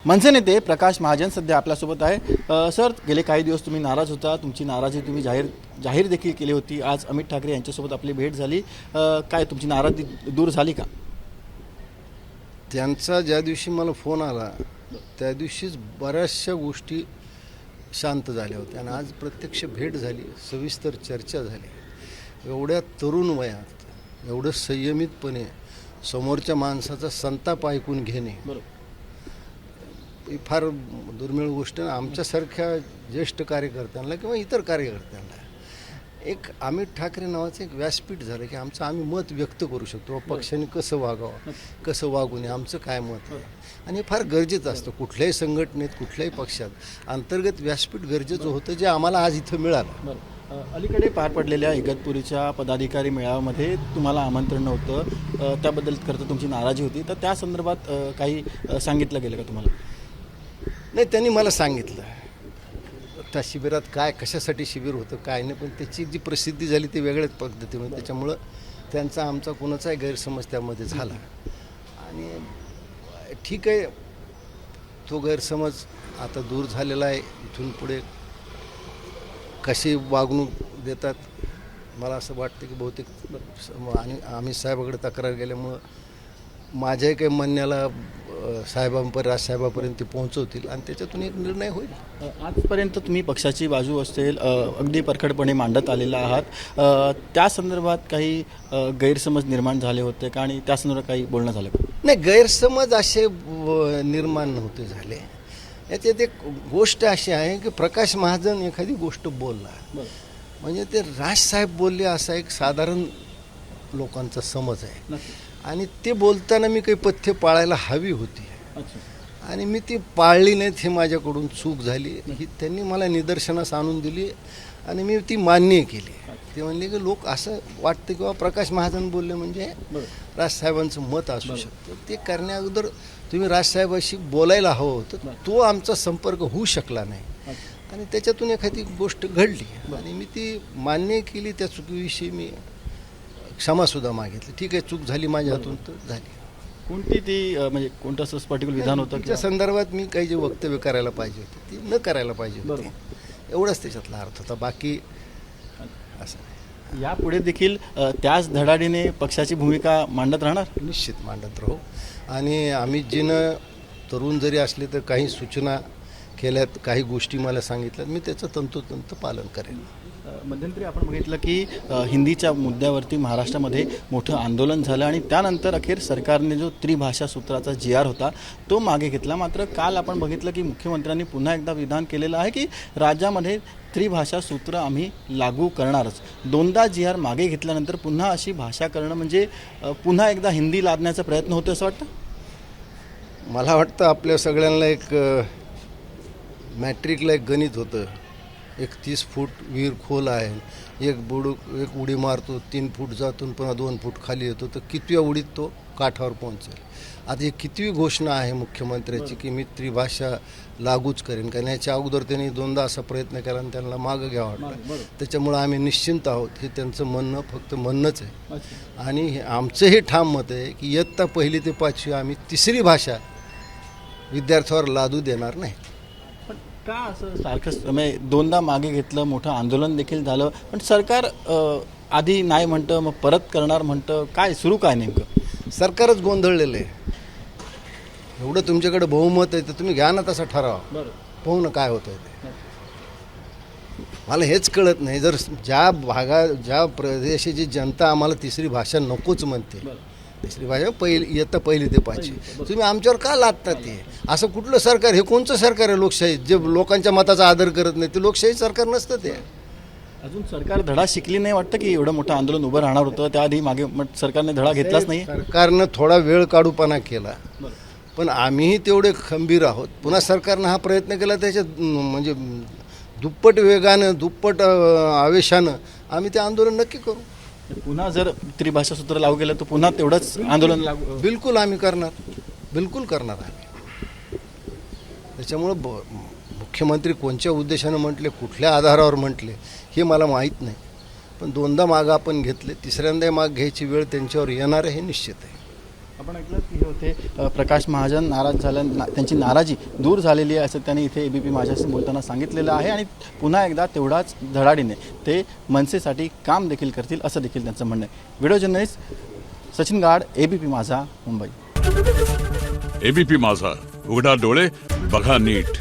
मनसे नेते प्रकाश महाजन सध्या आपल्यासोबत आहे। सर, गेले काही दिवस तुम्ही नाराज होता, तुमची नाराजी तुम्ही जाहीर देखील केली होती। आज अमित ठाकरे यांच्यासोबत आपली भेट झाली, काय तुमची नाराजी दूर झाली का? त्यांचा ज्या दिवशी मला फोन आला त्या दिवशीच बऱ्याचशा गोष्टी शांत झाल्या होत्या आणि आज प्रत्यक्ष भेट झाली, सविस्तर चर्चा झाली। एवढ्या तरुण वयात एवढं संयमितपणे समोरच्या माणसाचा संताप ऐकून घेणे ही फार दुर्मिळ गोष्ट आहे। आमच्यासारख्या ज्येष्ठ कार्यकर्त्यांना किंवा इतर कार्यकर्त्यांना एक अमित ठाकरे नावाचं एक व्यासपीठ झालं की आम्ही मत व्यक्त करू शकतो, पक्षाने कसं वागावं, कसं वागू नये, आमचं काय मत आहे। आणि हे फार गरजेचं असतं कुठल्याही संघटनेत, कुठल्याही पक्षात अंतर्गत व्यासपीठ गरजेचं होतं, जे आम्हाला आज इथं मिळालं। अलीकडे पार पडलेल्या इगतपुरीच्या पदाधिकारी मेळाव्यामध्ये तुम्हाला आमंत्रण नव्हतं, त्याबद्दल खरं तुमची नाराजी होती, तर त्या संदर्भात काही सांगितलं गेलं का तुम्हाला? नाही, त्यांनी मला सांगितलं त्या शिबिरात काय, कशासाठी शिबिर होतं काय नाही, पण त्याची जी प्रसिद्धी झाली ती वेगळ्याच पद्धतीने, त्याच्यामुळं त्यांचा आमचा कोणाचाही गैरसमज त्यामध्ये झाला। आणि ठीक आहे, तो गैरसमज आता दूर झालेला आहे। इथून पुढे कशी वागणूक देतात मला असं वाटतं की बहुतेक आणि आम्ही साहेबाकडे तक्रार गेल्यामुळं माझ्याही काही म्हणण्याला राजसाहेबापर्यंत ते पोहोचवतील आणि त्याच्यातून एक निर्णय होईल। आजपर्यंत तुम्ही पक्षाची बाजू असेल अगदी परखडपणे मांडत आलेला आहात, त्या संदर्भात काही गैरसमज निर्माण झाले होते का आणि त्या संदर्भात काही बोलणं झालं का? नाही, गैरसमज असे निर्माण नव्हते झाले। याच्यात एक गोष्ट अशी आहे की प्रकाश महाजन एखादी गोष्ट बोलला म्हणजे ते राजसाहेब बोलले असा एक साधारण लोकांचा समज आहे आणि ते बोलताना मी काही पथ्य पाळायला हवी होती आणि मी ती पाळली नाहीत, हे माझ्याकडून चूक झाली। ही त्यांनी मला निदर्शनास आणून दिली आणि मी ती मान्य केली। ते म्हणले की लोक असं वाटतं किंवा प्रकाश महाजन बोलले म्हणजे राजसाहेबांचं मत असू शकतं, ते करण्याअगोदर तुम्ही राजसाहेबाशी बोलायला हवं होतं, तो आमचा संपर्क होऊ शकला नाही आणि त्याच्यातून एखादी गोष्ट घडली आणि मी ती मान्य केली। त्या चुकीविषयी मी क्षमासुद्धा मागितली। ठीक आहे, चूक झाली माझ्या हातून तर झाली। कोणती ती म्हणजे कोणतं असं पर्टिक्युलर विधान होतं त्या संदर्भात मी काही जे वक्तव्य करायला पाहिजे होते ती न करायला पाहिजे होती, एवढाच त्याच्यातला अर्थ होता, बाकी असं नाही। यापुढे देखील त्याच धडाडीने पक्षाची भूमिका मांडत राहणार? निश्चित मांडत राहू आणि आम्ही जिनं तरुण जरी असले तर काही सूचना केल्यात, काही गोष्टी मला सांगितल्यात, मी त्याचं तंतोतंत पालन करेन। मध्यंतरी आपण बघितलं की हिंदीच्या मुद्द्यावरती महाराष्ट्रामध्ये मोठं आंदोलन झालं आणि त्यानंतर अखेर सरकारने जो त्रिभाषा सूत्राचा GR होता तो मागे घेतला। मात्र काल आपण बघितलं की मुख्यमंत्र्यांनी पुन्हा एकदा विधान केलेलं आहे की राज्यामध्ये त्रिभाषा सूत्र आम्ही लागू करणारच। दोनदा GR मागे घेतल्यानंतर पुन्हा अशी भाषा करणं म्हणजे पुन्हा एकदा हिंदी लादण्याचा प्रयत्न होतो असं वाटतं? मला वाटतं आपल्या सगळ्यांना एक मॅट्रिकला एक गणित होतं, एक 30 फूट विहीर खोल आहे, एक उडी मारतो, 3 फूट जातो पुन्हा 2 फूट खाली येतो, तर कितव्या उडीत तो काठावर पोहोचेल। आता ही कितवी घोषणा आहे मुख्यमंत्र्याची की मी त्रिभाषा लागूच करेन, कारण याच्या अगोदर त्यांनी दोनदा असा प्रयत्न केला आणि त्यांना मागं घ्यावं वाटलं। त्याच्यामुळं आम्ही निश्चिंत आहोत, हे त्यांचं म्हणणं फक्त म्हणणंच आहे आणि आमचंही ठाम मत आहे की इयत्ता 1ली ते 5वी आम्ही तिसरी भाषा विद्यार्थ्यावर लादू देणार नाही। का असं सारखं म्हणजे दोनदा मागे घेतलं, मोठं आंदोलन देखील झालं, पण सरकार आधी नाही म्हणतं मग परत करणार म्हणतं, काय सुरू काय नेमकं? सरकारच गोंधळलेलं आहे। एवढं तुमच्याकडे बहुमत आहे तर तुम्ही घ्या ना तसा ठराव, पाहू ना काय होतं ते। मला हेच कळत नाही, जर ज्या प्रदेशाची जनता आम्हाला तिसरी भाषा नकोच म्हणते, तिसरी भाषा इयत्ता 1ली ते 5वी, तुम्ही आमच्यावर का लादता? ते असं कुठलं सरकार, हे कोणचं सरकार आहे लोकशाही, जे लोकांच्या मताचा आदर करत नाही? ते लोकशाही सरकार नसतं ते। अजून सरकार धडा शिकली नाही वाटतं की एवढं मोठं आंदोलन उभं राहणार होतं, त्याआधी मागे सरकारने धडा घेतलाच नाही? सरकारनं थोडा वेळ काढूपणा केला, पण आम्हीही तेवढे खंबीर आहोत। पुन्हा सरकारनं हा प्रयत्न केला, त्याच्यात म्हणजे दुप्पट वेगानं, दुप्पट आवेशानं आम्ही ते आंदोलन नक्की करू। पुन्हा जर त्रिभाषा सूत्र लागू केलं तर पुन्हा तेवढंच आंदोलन लागू? बिलकुल आम्ही करणार, बिलकुल करणार आम्ही। त्याच्यामुळं मुख्यमंत्री कोणत्या उद्देशानं म्हटले, कुठल्या आधारावर म्हटले हे मला माहीत नाही, पण दोनदा मागं आपण घेतले, तिसऱ्यांदा माग घ्यायची वेळ त्यांच्यावर येणार आहे हे निश्चित आहे। आपण ऐकलं की हे होते प्रकाश महाजन नाराज त्यांची नाराजी दूर झालेली आहे असं त्यांनी इथे ABP माझ्याशी बोलताना सांगितलेलं आहे आणि पुन्हा एकदा तेवढाच धडाडीने ते मनसेसाठी काम देखील करतील असं देखील त्यांचं म्हणणं आहे. व्हिडिओ जर्नलिस्ट सचिन गाड, ABP माझा, मुंबई. ABP माझा, उघडा डोळे बघा नीट.